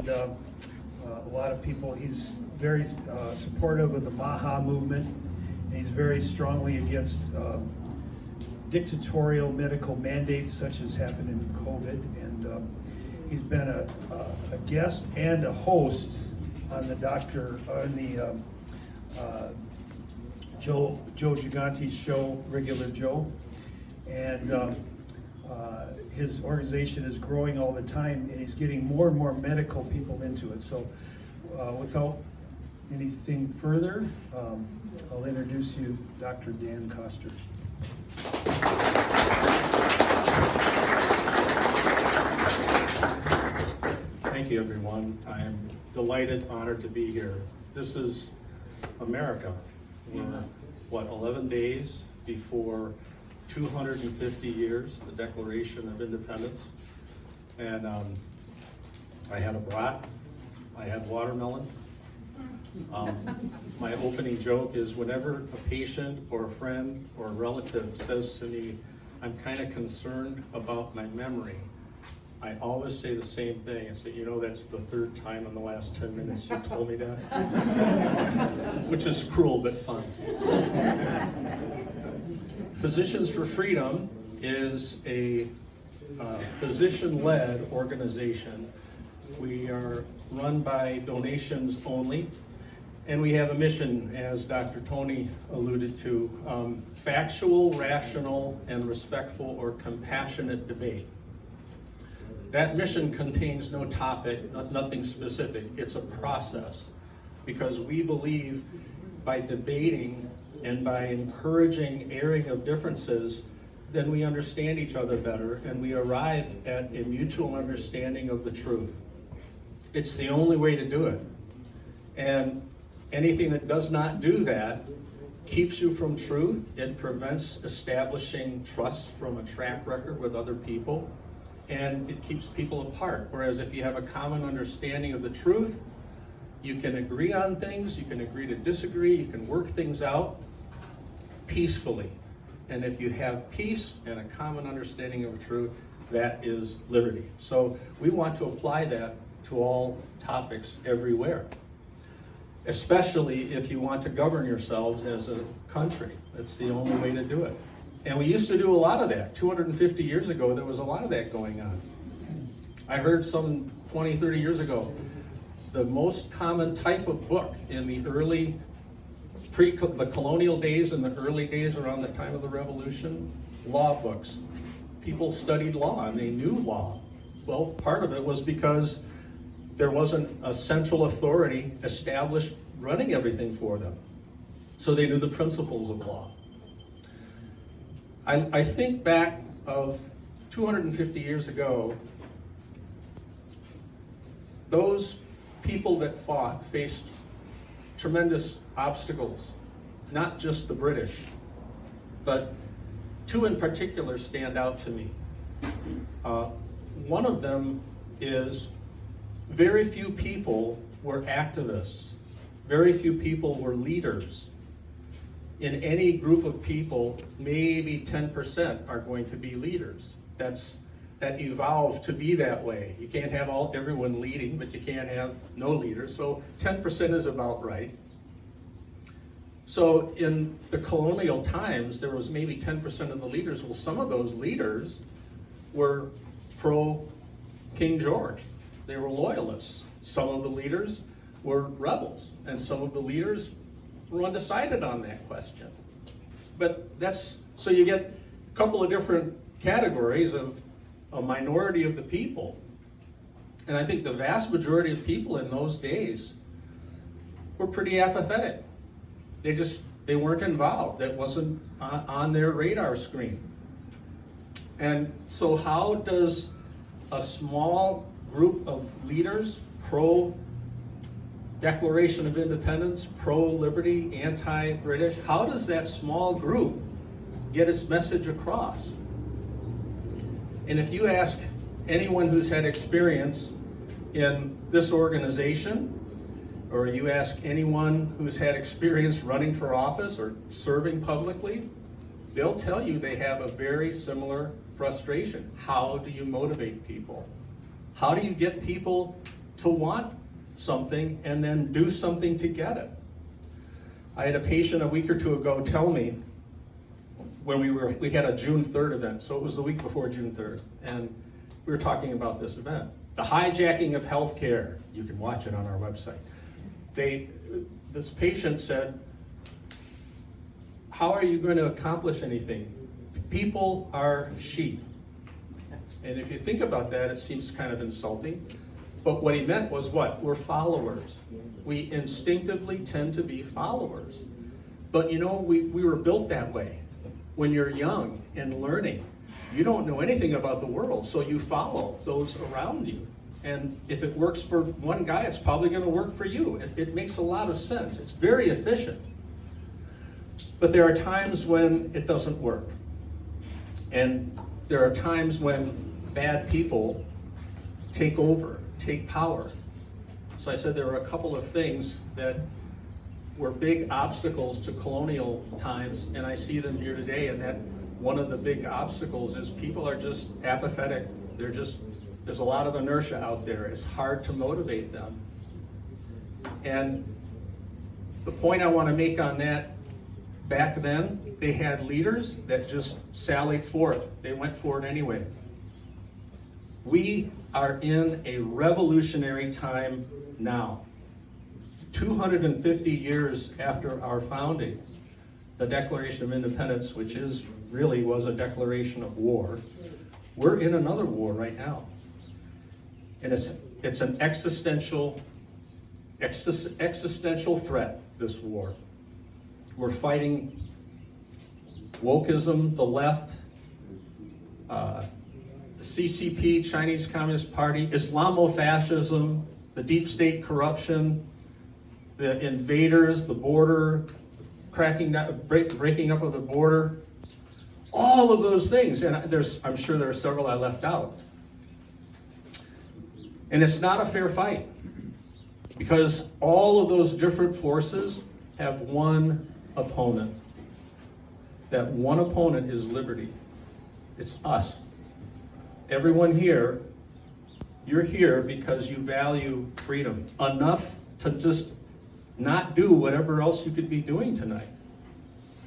and a lot of people, he's very supportive of the Maha movement, and he's very strongly against dictatorial medical mandates such as happened in COVID, and he's been a guest and a host on the Joe Gigante's show, Regular Joe, and his organization is growing all the time, and he's getting more and more medical people into it. So without anything further, I'll introduce you Dr. Dan Koster. Thank you, everyone. I am delighted, honored to be here. This is America. We're, 11 days before 250 years, the Declaration of Independence. And I had a brat, I had watermelon. My opening joke is whenever a patient or a friend or a relative says to me, I'm kind of concerned about my memory, I always say the same thing. I say, you know, that's the third time in the last 10 minutes you told me that. Which is cruel but fun. Physicians for Freedom is a physician-led organization. We are run by donations only, and we have a mission, as Dr. Tony alluded to, factual, rational, and respectful or compassionate debate. That mission contains no topic, nothing specific. It's a process, because we believe by debating and by encouraging airing of differences, then we understand each other better and we arrive at a mutual understanding of the truth. It's the only way to do it. And anything that does not do that keeps you from truth. It prevents establishing trust from a track record with other people, and it keeps people apart. Whereas if you have a common understanding of the truth, you can agree on things, you can agree to disagree, you can work things out peacefully. And if you have peace and a common understanding of truth, that is liberty. So we want to apply that to all topics everywhere, especially if you want to govern yourselves as a country. That's the only way to do it. And we used to do a lot of that. 250 years ago, there was a lot of that going on. I heard some 20, 30 years ago, the most common type of book in the early, the colonial days and the early days around the time of the Revolution, law books. People studied law and they knew law. Well, part of it was because there wasn't a central authority established running everything for them. So they knew the principles of law. I think back of 250 years ago, those people that fought faced tremendous obstacles, not just the British, but two in particular stand out to me. One of them is very few people were activists. Very few people were leaders. In any group of people, maybe 10% are going to be leaders. That evolved to be that way. You can't have everyone leading, but you can't have no leaders. So 10% is about right. So in the colonial times, there was maybe 10% of the leaders. Well, some of those leaders were pro-King George. They were loyalists. Some of the leaders were rebels, and some of the leaders were undecided on that question. But so you get a couple of different categories of a minority of the people. And I think the vast majority of people in those days were pretty apathetic. They weren't involved. That wasn't on their radar screen. And so how does a small group of leaders, pro-Declaration of Independence, pro-liberty, anti-British, how does that small group get its message across? And if you ask anyone who's had experience in this organization, or you ask anyone who's had experience running for office or serving publicly, they'll tell you they have a very similar frustration. How do you motivate people? How do you get people to want something and then do something to get it. I had a patient a week or two ago tell me, when we had a June 3rd event, so it was the week before June 3rd, and we were talking about this event. The hijacking of healthcare. You can watch it on our website. This patient said, how are you going to accomplish anything? People are sheep. And if you think about that, it seems kind of insulting. But what he meant was what? We're followers. We instinctively tend to be followers. But you know, we were built that way. When you're young and learning, you don't know anything about the world, so you follow those around you. And if it works for one guy, it's probably going to work for you. It makes a lot of sense. It's very efficient. But there are times when it doesn't work. And there are times when bad people take over, take power. So I said there were a couple of things that were big obstacles to colonial times, and I see them here today, and that one of the big obstacles is people are just apathetic. There's a lot of inertia out there. It's hard to motivate them. And the point I want to make on that, back then, they had leaders that just sallied forth. They went for it anyway. We are in a revolutionary time now. 250 years after our founding, the Declaration of Independence, which really was a declaration of war, we're in another war right now. And it's an existential threat, this war. We're fighting wokeism, the left, the CCP, Chinese Communist Party, Islamofascism, the deep state corruption, the invaders, the border, breaking up of the border, all of those things. And I'm sure there are several I left out. And it's not a fair fight, because all of those different forces have one opponent. That one opponent is liberty. It's us. Everyone here, you're here because you value freedom enough to just not do whatever else you could be doing tonight.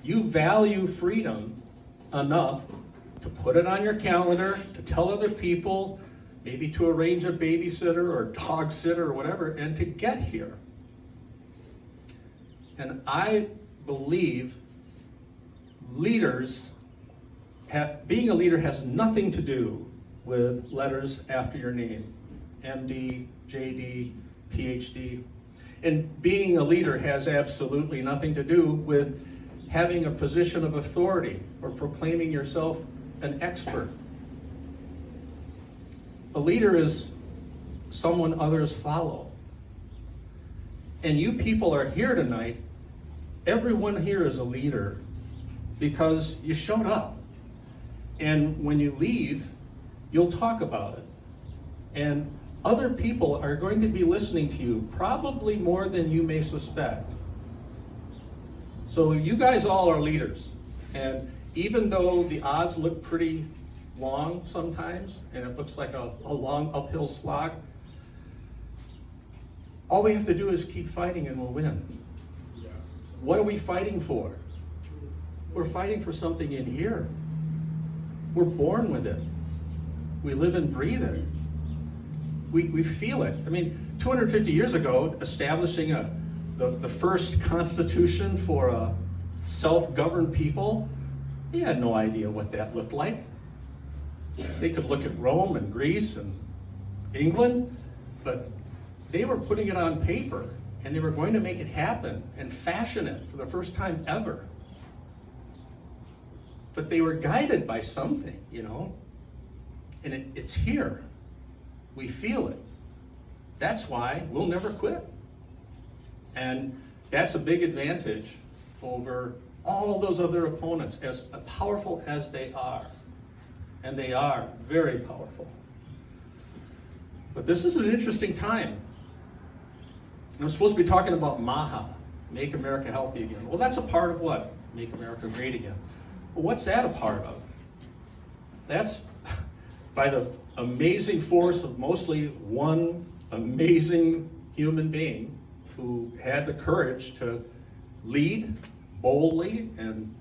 You value freedom enough to put it on your calendar, to tell other people, maybe to arrange a babysitter or dog sitter or whatever, and to get here. And I believe being a leader has nothing to do with letters after your name, MD, JD, PhD. And being a leader has absolutely nothing to do with having a position of authority or proclaiming yourself an expert. A leader is someone others follow. And you people are here tonight. Everyone here is a leader because you showed up. And when you leave, you'll talk about it. And other people are going to be listening to you, probably more than you may suspect. So you guys all are leaders. And even though the odds look pretty long sometimes, and it looks like a long uphill slog, all we have to do is keep fighting and we'll win. Yes. What are we fighting for? We're fighting for something in here. We're born with it. We live and breathe it. We feel it. I mean, 250 years ago, establishing the first constitution for a self-governed people, they had no idea what that looked like. They could look at Rome and Greece and England, but they were putting it on paper, and they were going to make it happen and fashion it for the first time ever. But they were guided by something, you know, and it's here. We feel it. That's why we'll never quit. And that's a big advantage over all those other opponents, as powerful as they are. And they are very powerful. But this is an interesting time. I'm supposed to be talking about MAHA, Make America Healthy Again. Well, that's a part of what? Make America Great Again. Well, what's that a part of? That's by the amazing force of mostly one amazing human being who had the courage to lead boldly and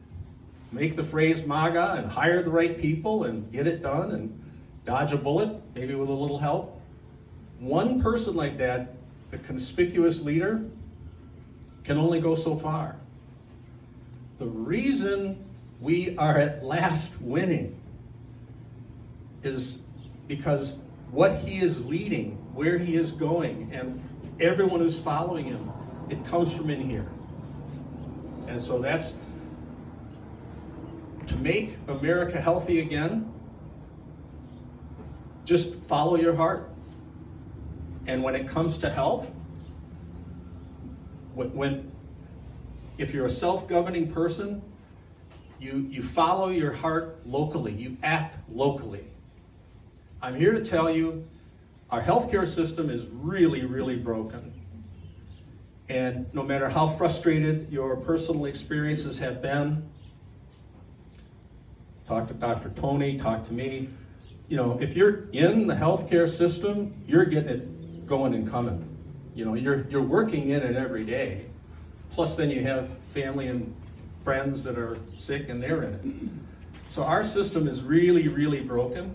make the phrase MAGA and hire the right people and get it done and dodge a bullet, maybe with a little help. One person like that, the conspicuous leader, can only go so far. The reason we are at last winning is because what he is leading, where he is going, and everyone who's following him, it comes from in here. And so that's to make America healthy again. Just follow your heart. And when it comes to health, if you're a self-governing person, you follow your heart locally, you act locally. I'm here to tell you, our healthcare system is really, really broken. And no matter how frustrated your personal experiences have been, talk to Dr. Tony, talk to me. You know, if you're in the healthcare system, you're getting it going and coming. You know, you're working in it every day. Plus then you have family and friends that are sick and they're in it. So our system is really, really broken.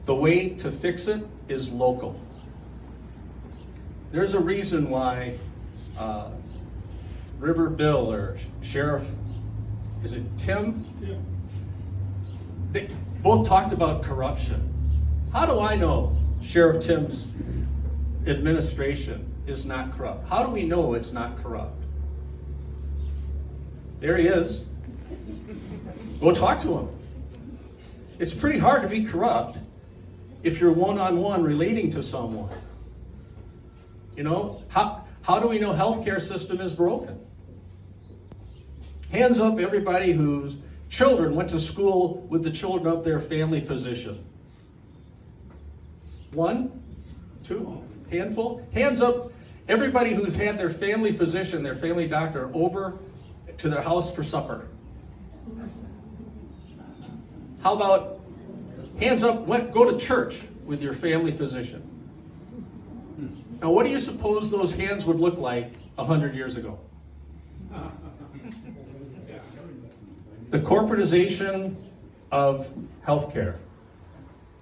The way to fix it is local. There's a reason why River Bill or Sheriff, is it Tim? Yeah. They both talked about corruption. How do I know Sheriff Tim's administration is not corrupt? How do we know it's not corrupt? There he is. Go talk to him. It's pretty hard to be corrupt if you're one-on-one relating to someone. You know, how do we know healthcare system is broken? Hands up everybody whose children went to school with the children of their family physician. One, two, handful. Hands up everybody who's had their family physician, their family doctor over to their house for supper. How about hands up, go to church with your family physician. Now, what do you suppose those hands would look like 100 years ago? The corporatization of healthcare.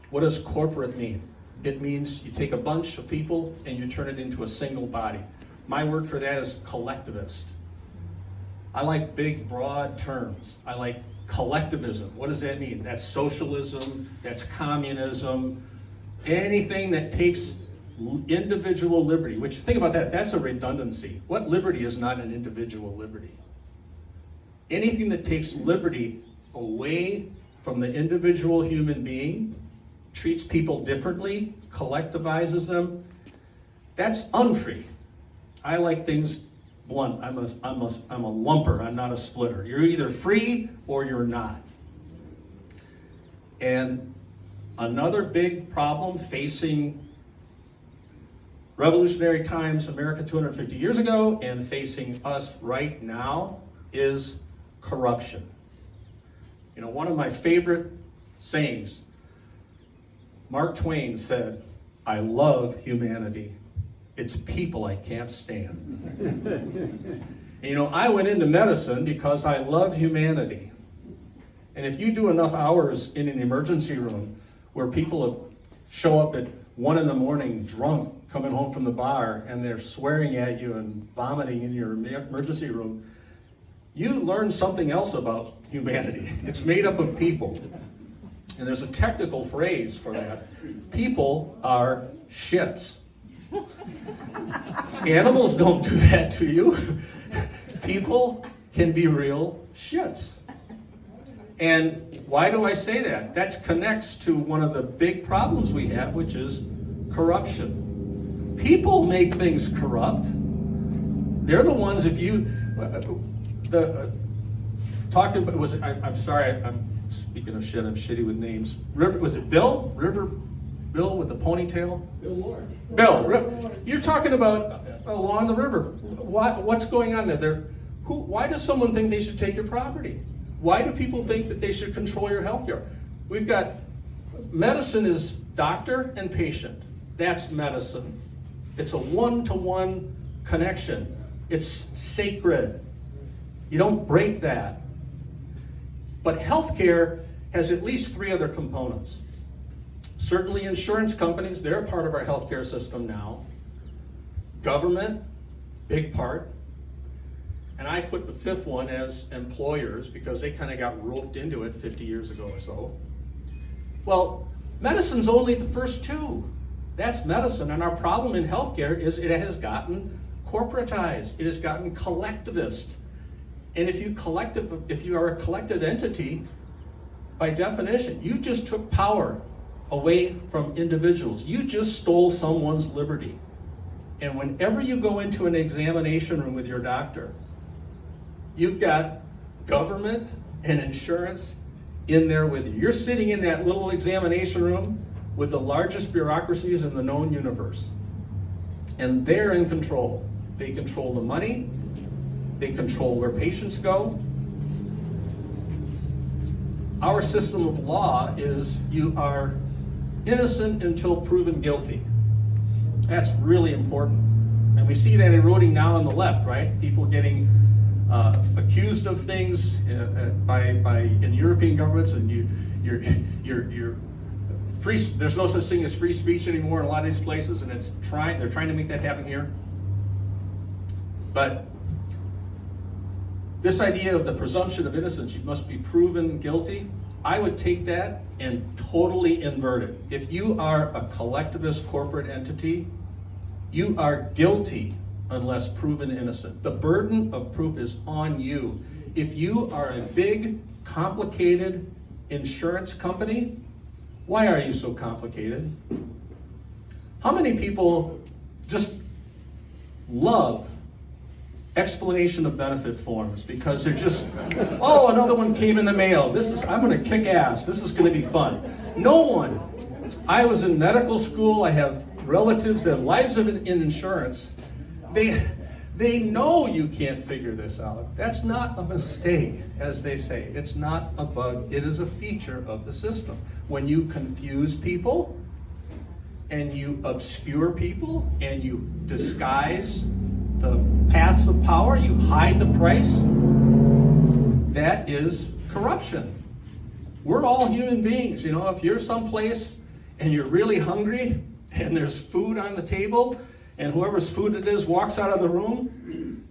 What does corporate mean? It means you take a bunch of people and you turn it into a single body. My word for that is collectivist. I like big, broad terms. I like collectivism. What does that mean? That's socialism, that's communism, anything that takes individual liberty, which, think about that, that's a redundancy. What liberty is not an individual liberty? Anything that takes liberty away from the individual human being, treats people differently, collectivizes them, that's unfree. I like things blunt. I'm a lumper, I'm not a splitter. You're either free or you're not. And another big problem facing revolutionary times, America 250 years ago, and facing us right now is corruption. You know, one of my favorite sayings, Mark Twain said, "I love humanity. It's people I can't stand." And, you know, I went into medicine because I love humanity. And if you do enough hours in an emergency room where people show up at 1 a.m. drunk, coming home from the bar, and they're swearing at you and vomiting in your emergency room, you learn something else about humanity. It's made up of people. And there's a technical phrase for that. People are shits. Animals don't do that to you. People can be real shits. And why do I say that? That connects to one of the big problems we have, which is corruption. People make things corrupt. They're the ones, if you, talking about, was it, I'm sorry, I'm speaking of shit, I'm shitty with names. Was it Bill? River Bill with the ponytail? Bill Lord. Bill, you're talking about along the river. What's going on there? Why does someone think they should take your property? Why do people think that they should control your health care? We've got, medicine is doctor and patient. That's medicine. It's a one-to-one connection. It's sacred. You don't break that. But healthcare has at least three other components. Certainly insurance companies, they're a part of our healthcare system now. Government, big part. And I put the fifth one as employers because they kind of got roped into it 50 years ago or so. Well, medicine's only the first two. That's medicine, and our problem in healthcare is it has gotten corporatized. It has gotten collectivist. And if you are a collective entity, by definition, you just took power away from individuals. You just stole someone's liberty. And whenever you go into an examination room with your doctor, you've got government and insurance in there with you. You're sitting in that little examination room with the largest bureaucracies in the known universe. And they're in control. They control the money. They control where patients go. Our system of law is you are innocent until proven guilty. That's really important. And we see that eroding now on the left, right? People getting accused of things in European governments, and you're free. There's no such thing as free speech anymore in a lot of these places, and they're trying to make that happen here. But this idea of the presumption of innocence, you must be proven guilty, I would take that and totally invert it. If you are a collectivist corporate entity, you are guilty unless proven innocent. The burden of proof is on you. If you are a big, complicated insurance company, why are you so complicated? How many people just love explanation of benefit forms because they're just, oh, another one came in the mail. I'm going to kick ass. This is going to be fun. No one. I was in medical school. I have relatives that have lives in insurance. They know you can't figure this out. That's not a mistake, as they say. It's not a bug. It is a feature of the system. When you confuse people and you obscure people and you disguise the paths of power, you hide the price, that is corruption. We're all human beings. You know, if you're someplace and you're really hungry and there's food on the table and whoever's food it is walks out of the room,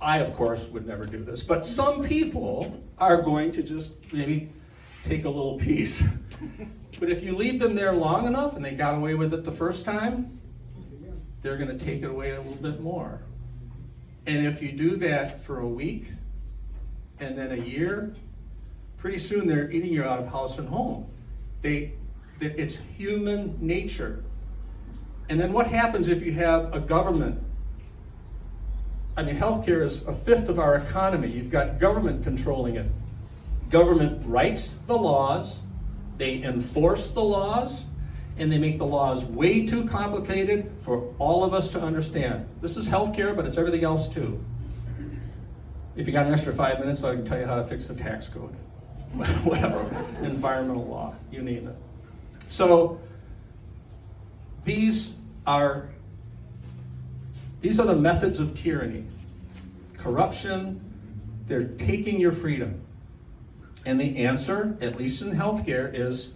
I, of course, would never do this, but some people are going to just maybe take a little piece. But if you leave them there long enough and they got away with it the first time, they're going to take it away a little bit more. And if you do that for a week and then a year, pretty soon they're eating you out of house and home. It's human nature. And then what happens if you have a government? I mean, healthcare is a fifth of our economy. You've got government controlling it. Government writes the laws, they enforce the laws, and they make the laws way too complicated for all of us to understand. This is healthcare, but it's everything else too. If you got an extra 5 minutes, I can tell you how to fix the tax code. Whatever, environmental law, you name it. So these are the methods of tyranny. Corruption, they're taking your freedom. And the answer, at least in healthcare, is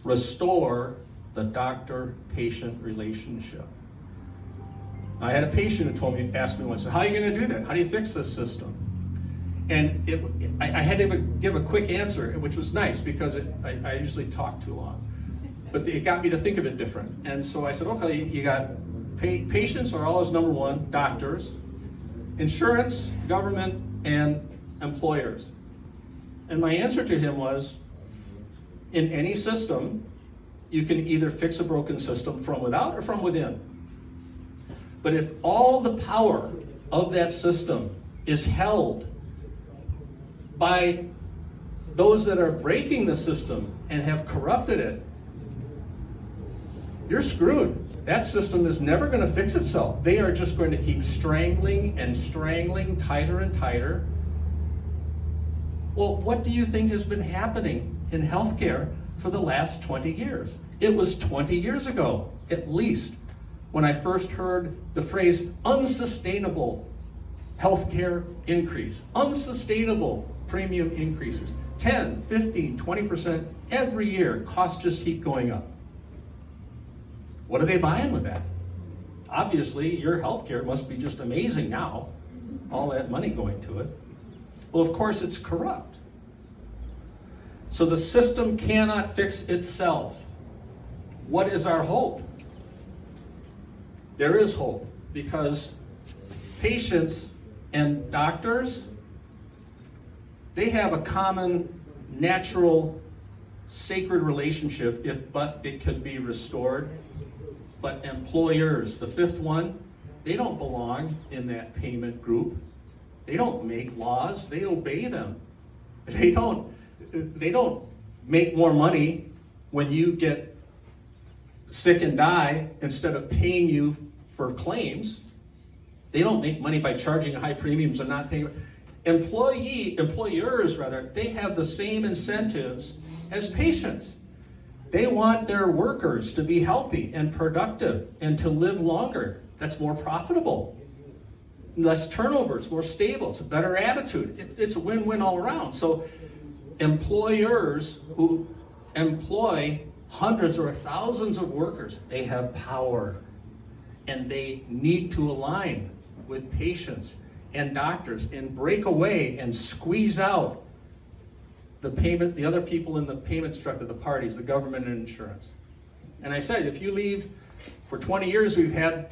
restore the doctor-patient relationship. I had a patient who asked me once, how are you going to do that? How do you fix this system? And I had to give a quick answer, which was nice because I usually talk too long. But it got me to think of it different. And so I said, okay, you got patients are always number one, doctors, insurance, government, and employers. And my answer to him was, in any system, you can either fix a broken system from without or from within. But if all the power of that system is held by those that are breaking the system and have corrupted it, you're screwed. That system is never going to fix itself. They are just going to keep strangling and strangling tighter and tighter. Well, what do you think has been happening in healthcare for the last 20 years? It was 20 years ago, at least, when I first heard the phrase unsustainable healthcare increase, unsustainable premium increases, 10, 15, 20% every year. Costs just keep going up. What are they buying with that? Obviously, your healthcare must be just amazing now, all that money going to it. Well, of course, it's corrupt. So the system cannot fix itself. What is our hope? There is hope, because patients and doctors, they have a common, natural, sacred relationship but it could be restored. But employers, the fifth one, they don't belong in that payment group. They don't make laws, they obey them. They don't make more money when you get sick and die instead of paying you for claims. They don't make money by charging high premiums and not paying. Employers, they have the same incentives as patients. They want their workers to be healthy and productive and to live longer. That's more profitable. Less turnover, it's more stable, it's a better attitude. It's a win-win all around. So employers who employ hundreds or thousands of workers, they have power, and they need to align with patients and doctors and break away and squeeze out the other people in the payment structure, the parties, the government and insurance. And I said, if you leave, for 20 years we've had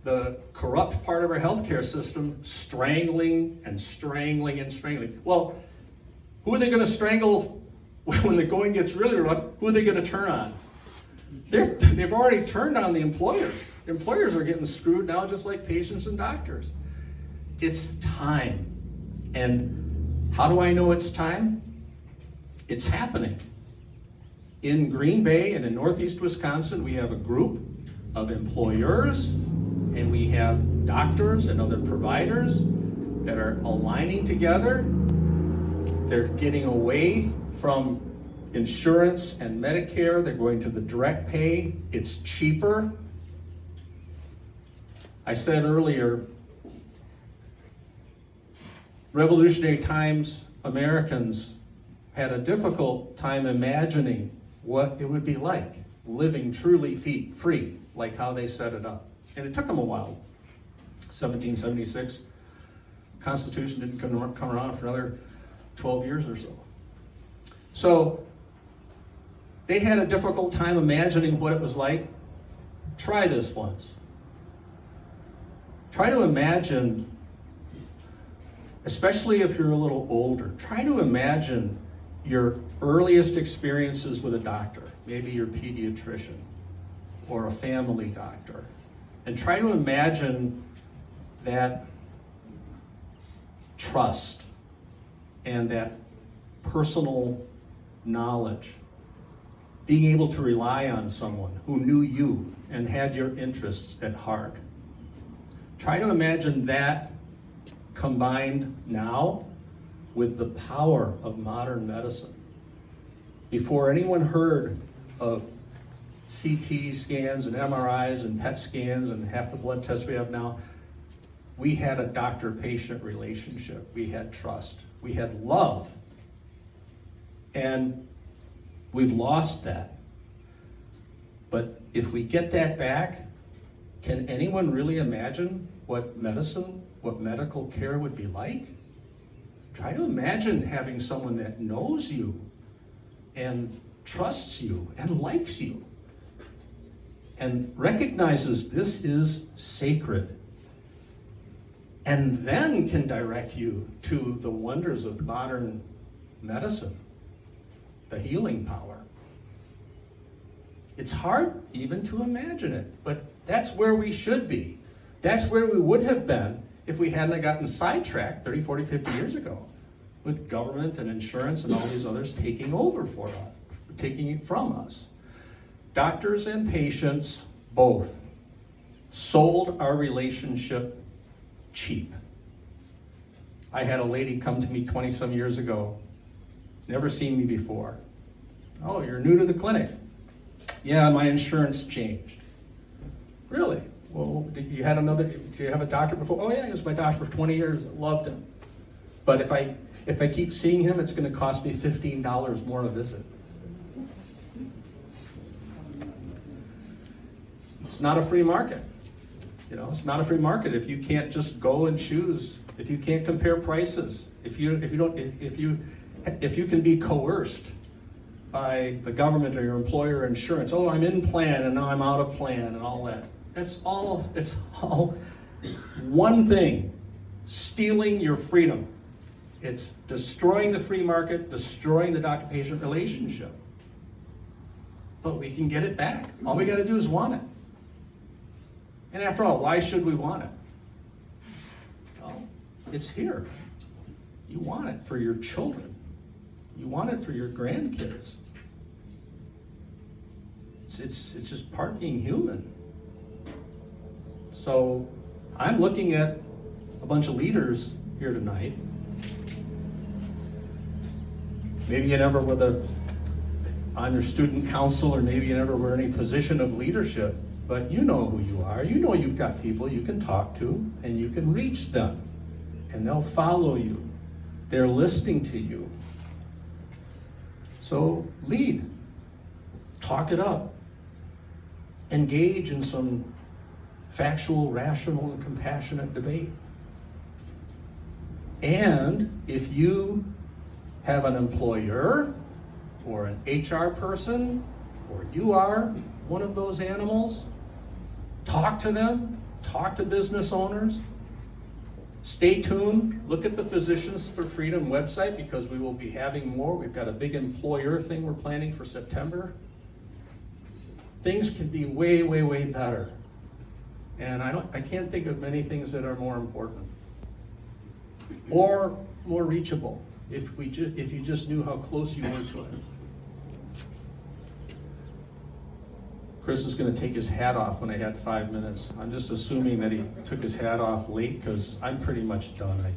the corrupt part of our healthcare system strangling and strangling and strangling. Well, who are they going to strangle when the going gets really rough? Who are they going to turn on? They've already turned on the employers. Employers are getting screwed now, just like patients and doctors. It's time. And how do I know it's time? It's happening. In Green Bay and in Northeast Wisconsin, we have a group of employers and we have doctors and other providers that are aligning together. They're getting away from insurance and Medicare. They're going to the direct pay. It's cheaper. I said earlier, revolutionary times, Americans had a difficult time imagining what it would be like living truly free, like how they set it up. And it took them a while. 1776, Constitution didn't come around for another 12 years or so. So they had a difficult time imagining what it was like. Try this once. Try to imagine, especially if you're a little older, try to imagine your earliest experiences with a doctor, maybe your pediatrician or a family doctor, and try to imagine that trust and that personal knowledge, being able to rely on someone who knew you and had your interests at heart. Try to imagine that combined now with the power of modern medicine. Before anyone heard of CT scans and MRIs and PET scans and half the blood tests we have now, we had a doctor-patient relationship. We had trust. We had love. And we've lost that. But if we get that back, can anyone really imagine what medicine, what medical care would be like? Try to imagine having someone that knows you and trusts you and likes you and recognizes this is sacred, and then can direct you to the wonders of modern medicine, the healing power. It's hard even to imagine it, but that's where we should be. That's where we would have been if we hadn't gotten sidetracked 30, 40, 50 years ago with government and insurance and all these others taking over for us, taking it from us. Doctors and patients both sold our relationship cheap. I had a lady come to me 20-some years ago, never seen me before. Oh, you're new to the clinic. Yeah, my insurance changed. Really? Well, do you have a doctor before? Oh yeah, he was my doctor for 20 years. I loved him. But if I keep seeing him, it's going to cost me $15 more a visit. It's not a free market. You know, it's not a free market if you can't just go and choose. If you can't compare prices. If you can be coerced by the government or your employer insurance. Oh, I'm in plan and now I'm out of plan and all that. It's all one thing, stealing your freedom. It's destroying the free market, destroying the doctor-patient relationship. But we can get it back. All we got to do is want it. And after all, why should we want it? Well, it's here. You want it for your children. You want it for your grandkids. It's just part of being human. So I'm looking at a bunch of leaders here tonight. Maybe you never were on your student council, or maybe you never were in any position of leadership, but you know who you are. You know you've got people you can talk to and you can reach them and they'll follow you. They're listening to you. So lead, talk it up, engage in some factual, rational, and compassionate debate. And if you have an employer or an HR person, or you are one of those animals, talk to them, talk to business owners. Stay tuned. Look at the Physicians for Freedom website because we will be having more. We've got a big employer thing we're planning for September. Things can be way, way, way better. And I can't think of many things that are more important or more reachable if you just knew how close you were to it. Chris is going to take his hat off when I had 5 minutes. I'm just assuming that he took his hat off late because I'm pretty much done, I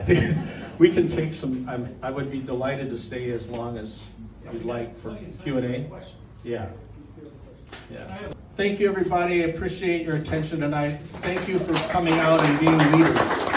think. We can take some, I would be delighted to stay as long as you'd like for Q&A. Yeah. Thank you, everybody. I appreciate your attention tonight. Thank you for coming out and being leaders.